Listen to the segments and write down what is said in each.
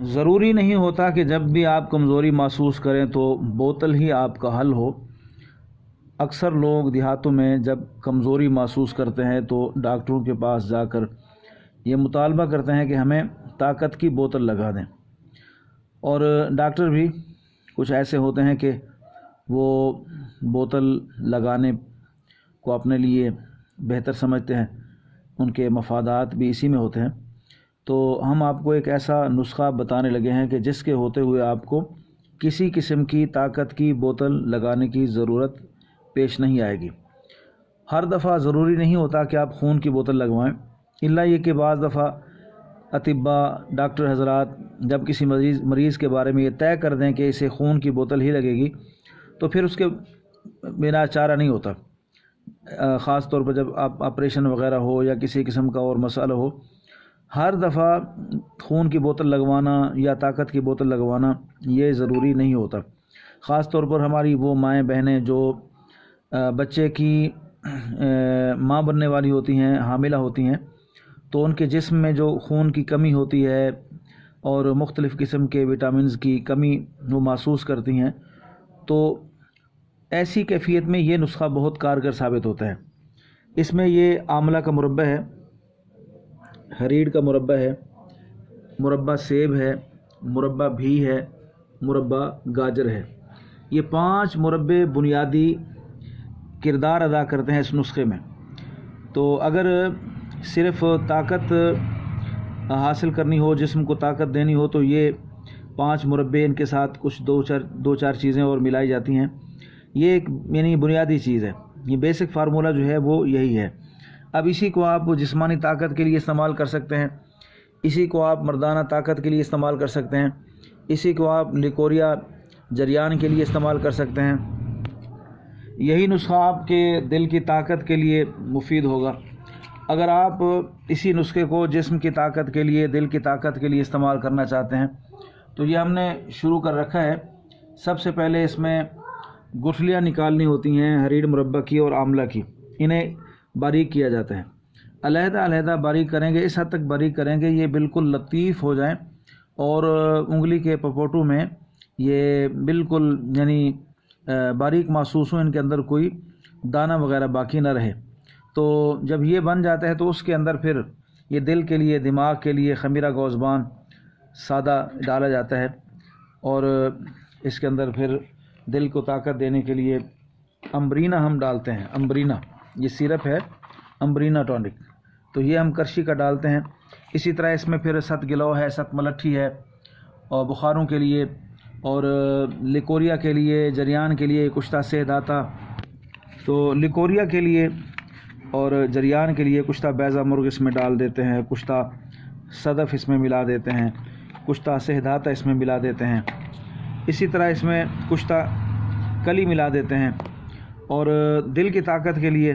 ضروری نہیں ہوتا کہ جب بھی آپ کمزوری محسوس کریں تو بوتل ہی آپ کا حل ہو۔ اکثر لوگ دیہاتوں میں جب کمزوری محسوس کرتے ہیں تو ڈاکٹروں کے پاس جا کر یہ مطالبہ کرتے ہیں کہ ہمیں طاقت کی بوتل لگا دیں، اور ڈاکٹر بھی کچھ ایسے ہوتے ہیں کہ وہ بوتل لگانے کو اپنے لیے بہتر سمجھتے ہیں، ان کے مفادات بھی اسی میں ہوتے ہیں۔ تو ہم آپ کو ایک ایسا نسخہ بتانے لگے ہیں کہ جس کے ہوتے ہوئے آپ کو کسی قسم کی طاقت کی بوتل لگانے کی ضرورت پیش نہیں آئے گی۔ ہر دفعہ ضروری نہیں ہوتا کہ آپ خون کی بوتل لگوائیں، الا یہ کہ بعض دفعہ اطباء ڈاکٹر حضرات جب کسی مریض کے بارے میں یہ طے کر دیں کہ اسے خون کی بوتل ہی لگے گی تو پھر اس کے بنا چارہ نہیں ہوتا، خاص طور پر جب آپ آپریشن وغیرہ ہو یا کسی قسم کا اور مسئلہ ہو۔ ہر دفعہ خون کی بوتل لگوانا یا طاقت کی بوتل لگوانا یہ ضروری نہیں ہوتا، خاص طور پر ہماری وہ مائیں بہنیں جو بچے کی ماں بننے والی ہوتی ہیں، حاملہ ہوتی ہیں، تو ان کے جسم میں جو خون کی کمی ہوتی ہے اور مختلف قسم کے وٹامنز کی کمی وہ محسوس کرتی ہیں، تو ایسی کیفیت میں یہ نسخہ بہت کارگر ثابت ہوتا ہے۔ اس میں یہ آملہ کا مربع ہے، ہریڑ کا مربع ہے، مربع سیب ہے، مربع بھی ہے، مربع گاجر ہے۔ یہ 5 مربع بنیادی کردار ادا کرتے ہیں اس نسخے میں۔ تو اگر صرف طاقت حاصل کرنی ہو، جسم کو طاقت دینی ہو، تو یہ 5 مربع، ان کے ساتھ کچھ دو چار چیزیں اور ملائی جاتی ہیں۔ یہ ایک یعنی بنیادی چیز ہے، یہ بیسک فارمولہ جو ہے وہ یہی ہے۔ اب اسی کو آپ جسمانی طاقت کے لیے استعمال کر سکتے ہیں، اسی کو آپ مردانہ طاقت کے لیے استعمال کر سکتے ہیں، اسی کو آپ لیکوریا جریان کے لیے استعمال کر سکتے ہیں۔ یہی نسخہ آپ کے دل کی طاقت کے لیے مفید ہوگا۔ اگر آپ اسی نسخے کو جسم کی طاقت کے لیے، دل کی طاقت کے لیے استعمال کرنا چاہتے ہیں تو یہ ہم نے شروع کر رکھا ہے۔ سب سے پہلے اس میں گٹھلیاں نکالنی ہوتی ہیں ہریڑ مربع کی اور آملہ کی، انہیں باریک کیا جاتا ہے، علیحدہ علیحدہ باریک کریں گے، اس حد تک باریک کریں گے یہ بالکل لطیف ہو جائیں اور انگلی کے پپوٹو میں یہ بالکل یعنی باریک محسوس ہو، ان کے اندر کوئی دانہ وغیرہ باقی نہ رہے۔ تو جب یہ بن جاتا ہے تو اس کے اندر پھر یہ دل کے لیے، دماغ کے لیے خمیرہ گوزبان سادہ ڈالا جاتا ہے، اور اس کے اندر پھر دل کو طاقت دینے کے لیے امبرینا ہم ڈالتے ہیں۔ امبرینا یہ سیرپ ہے، امبرینا ٹونک، تو یہ ہم کرشی کا ڈالتے ہیں۔ اسی طرح اس میں پھر ست گلو ہے، ست ملٹھی ہے، اور بخاروں کے لیے، اور لیکوریا کے لیے، جریان کے لیے کشتہ سہ داتا۔ تو لیکوریا کے لیے اور جریان کے لیے کشتہ بیضہ مرغ اس میں ڈال دیتے ہیں، کشتہ صدف اس میں ملا دیتے ہیں، کشتہ سہ داتا اس میں ملا دیتے ہیں، اسی طرح اس میں کشتہ کلی ملا دیتے ہیں۔ اور دل کی طاقت کے لیے،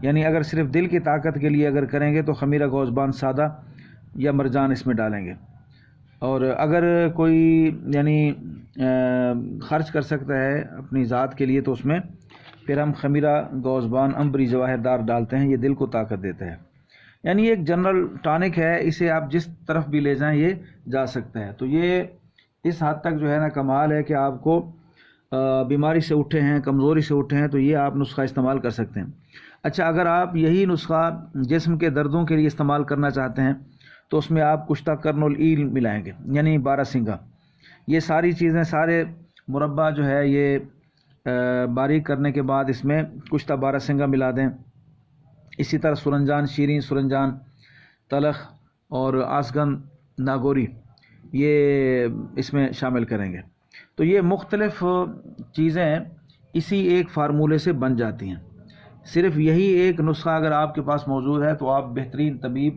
یعنی اگر صرف دل کی طاقت کے لیے اگر کریں گے تو خمیرہ گوزبان سادہ یا مرجان اس میں ڈالیں گے، اور اگر کوئی یعنی خرچ کر سکتا ہے اپنی ذات کے لیے تو اس میں پھر ہم خمیرہ گوزبان امبری جواہر دار ڈالتے ہیں، یہ دل کو طاقت دیتا ہے۔ یعنی ایک جنرل ٹانک ہے، اسے آپ جس طرف بھی لے جائیں یہ جا سکتا ہے۔ تو یہ اس حد تک جو ہے نا کمال ہے کہ آپ کو بیماری سے اٹھے ہیں، کمزوری سے اٹھے ہیں، تو یہ آپ نسخہ استعمال کر سکتے ہیں۔ اچھا، اگر آپ یہی نسخہ جسم کے دردوں کے لیے استعمال کرنا چاہتے ہیں تو اس میں آپ کشتہ کرنول ایل ملائیں گے، یعنی بارہ سنگھا۔ یہ ساری چیزیں، سارے مربع جو ہے یہ باریک کرنے کے بعد اس میں کشتہ بارہ سنگھا ملا دیں۔ اسی طرح سرنجان، شیریں سرنجان، تلخ اور آسگن ناگوری یہ اس میں شامل کریں گے۔ تو یہ مختلف چیزیں اسی ایک فارمولے سے بن جاتی ہیں۔ صرف یہی ایک نسخہ اگر آپ کے پاس موجود ہے تو آپ بہترین طبیب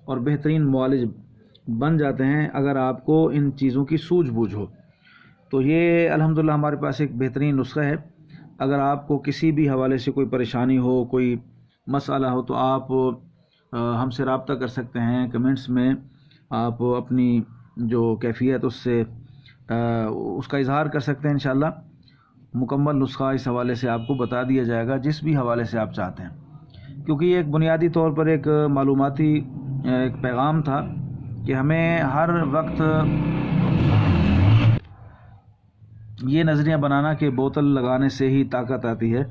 اور بہترین معالج بن جاتے ہیں، اگر آپ کو ان چیزوں کی سوجھ بوجھ ہو۔ تو یہ الحمدللہ ہمارے پاس ایک بہترین نسخہ ہے۔ اگر آپ کو کسی بھی حوالے سے کوئی پریشانی ہو، کوئی مسئلہ ہو، تو آپ ہم سے رابطہ کر سکتے ہیں، کمنٹس میں آپ اپنی جو کیفیت اس کا اظہار کر سکتے ہیں۔ انشاءاللہ مکمل نسخہ اس حوالے سے آپ کو بتا دیا جائے گا، جس بھی حوالے سے آپ چاہتے ہیں، کیونکہ یہ ایک بنیادی طور پر ایک معلوماتی ایک پیغام تھا کہ ہمیں ہر وقت یہ نظریہ بنانا کہ بوتل لگانے سے ہی طاقت آتی ہے،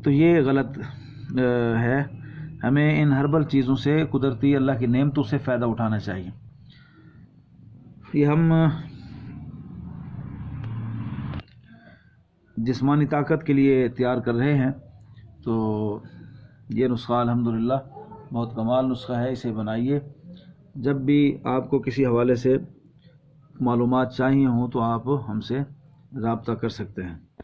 تو یہ غلط ہے۔ ہمیں ان ہربل چیزوں سے، قدرتی اللہ کی نعمتوں سے فائدہ اٹھانا چاہیے۔ یہ ہم جسمانی طاقت کے لیے تیار کر رہے ہیں، تو یہ نسخہ الحمدللہ بہت کمال نسخہ ہے، اسے بنائیے۔ جب بھی آپ کو کسی حوالے سے معلومات چاہیے ہوں تو آپ ہم سے رابطہ کر سکتے ہیں۔